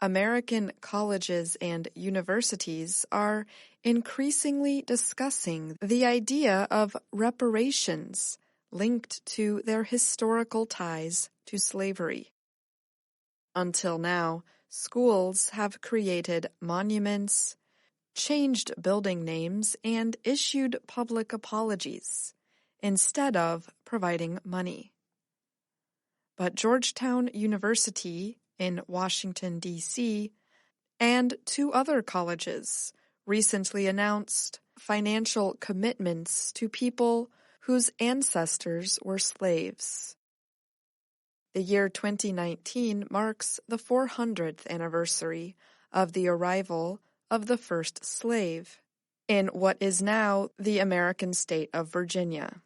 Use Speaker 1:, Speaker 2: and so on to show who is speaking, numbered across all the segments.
Speaker 1: American colleges and universities are increasingly discussing the idea of reparations linked to their historical ties to slavery. Until now, schools have created monuments, changed building names, and issued public apologies, instead of providing money. But Georgetown University in Washington, D.C., and 2 other colleges recently announced financial commitments to people whose ancestors were slaves. The year 2019 marks the 400th anniversary of the arrival of the first slave in what is now the American state of Virginia.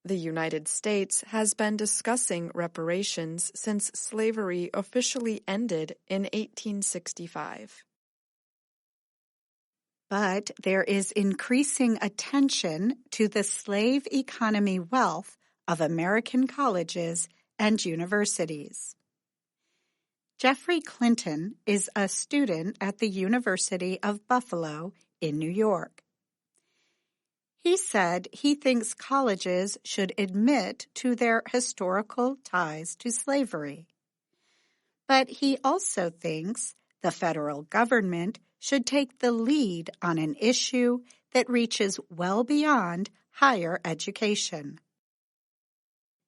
Speaker 1: The United States has been discussing reparations since slavery officially ended in 1865.
Speaker 2: But there is increasing attention to the slave economy wealth of American colleges and universities. Jeffrey Clinton is a student at the University of Buffalo in New York. He said he thinks colleges should admit to their historical ties to slavery. But he also thinks the federal government should take the lead on an issue that reaches well beyond higher education.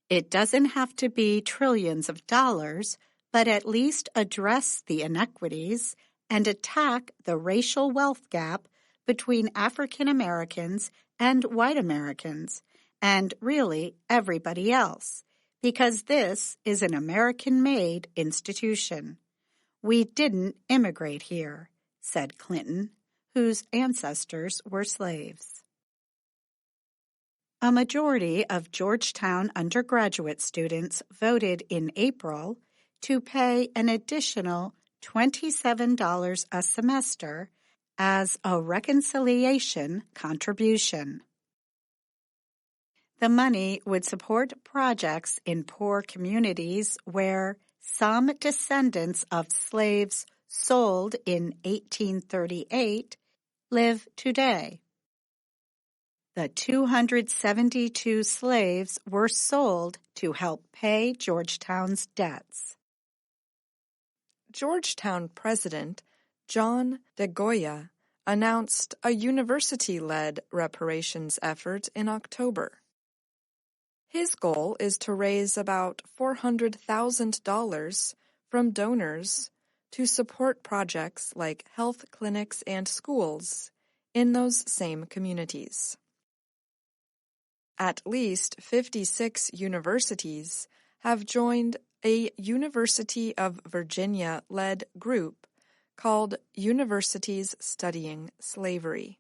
Speaker 2: It doesn't have to be trillions of dollars, but at least address the inequities and attack the racial wealth gap between African Americans and white Americans, and really everybody else, because this is an American-made institution. We didn't immigrate here, said Clinton, whose ancestors were slaves. A majority of Georgetown undergraduate students voted in April to pay an additional $27 a semester as a reconciliation contribution. The money would support projects in poor communities where some descendants of slaves sold in 1838 live today. The 272 slaves were sold to help pay Georgetown's debts.
Speaker 1: Georgetown President John DeGoya announced a university-led reparations effort in October. His goal is to raise about $400,000 from donors to support projects like health clinics and schools in those same communities. At least 56 universities have joined a University of Virginia-led group called Universities Studying Slavery.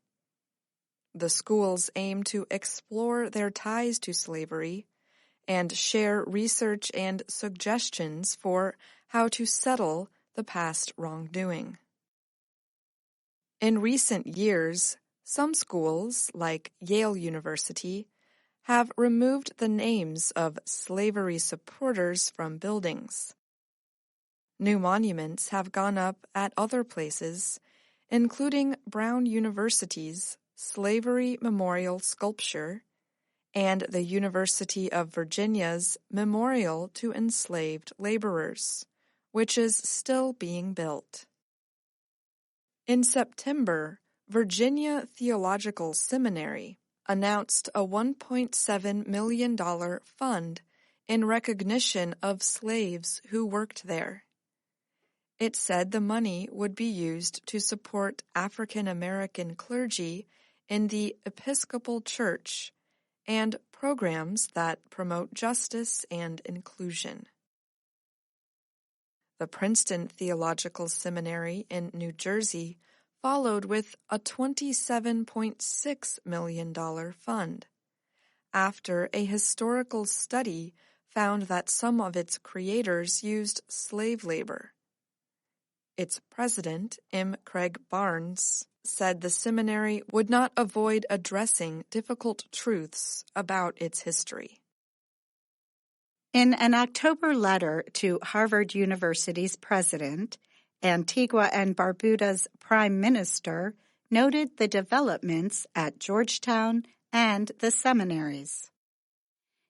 Speaker 1: The schools aim to explore their ties to slavery and share research and suggestions for how to settle the past wrongdoing. In recent years, some schools, like Yale University, have removed the names of slavery supporters from buildings. New monuments have gone up at other places, including Brown University's Slavery Memorial Sculpture and the University of Virginia's Memorial to Enslaved Laborers, which is still being built. In September, Virginia Theological Seminary announced a $1.7 million fund in recognition of slaves who worked there. It said the money would be used to support African American clergy in the Episcopal Church and programs that promote justice and inclusion. The Princeton Theological Seminary in New Jersey followed with a $27.6 million fund, after a historical study found that some of its creators used slave labor. Its president, M. Craig Barnes, said the seminary would not avoid addressing difficult truths about its history.
Speaker 2: In an October letter to Harvard University's president, Antigua and Barbuda's Prime Minister noted the developments at Georgetown and the seminaries.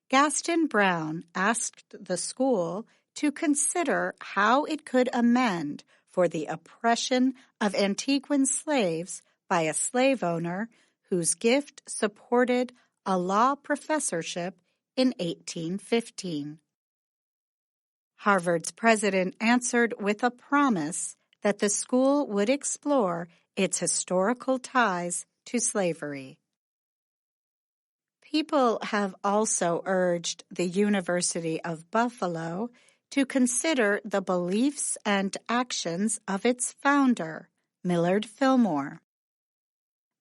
Speaker 2: Gaston Brown asked the school to consider how it could amend for the oppression of Antiguan slaves by a slave owner whose gift supported a law professorship in 1815. Harvard's president answered with a promise that the school would explore its historical ties to slavery. People have also urged the University of Buffalo to consider the beliefs and actions of its founder, Millard Fillmore.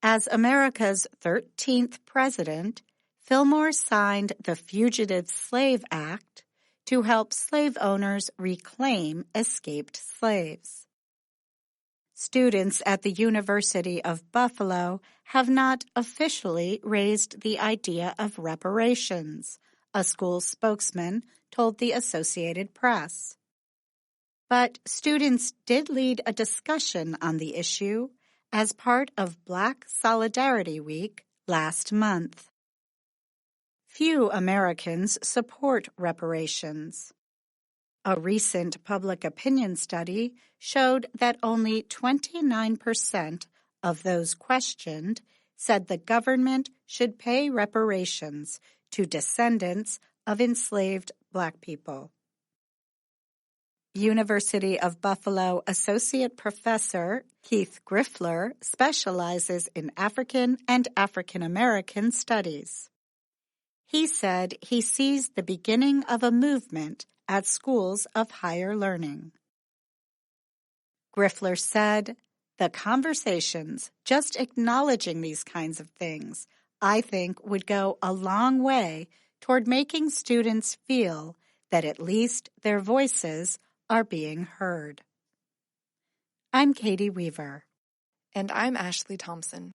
Speaker 2: As America's 13th president, Fillmore signed the Fugitive Slave Act to help slave owners reclaim escaped slaves. Students at the University of Buffalo have not officially raised the idea of reparations, a school spokesman told the Associated Press. But students did lead a discussion on the issue as part of Black Solidarity Week last month. Few Americans support reparations. A recent public opinion study showed that only 29% of those questioned said the government should pay reparations to descendants of enslaved Black people. University of Buffalo Associate Professor Keith Griffler specializes in African and African American studies. He said he sees the beginning of a movement at schools of higher learning. Griffler said, "The conversations, just acknowledging these kinds of things, I think would go a long way toward making students feel that at least their voices are being heard." I'm Katie Weaver.
Speaker 1: And I'm Ashley Thompson.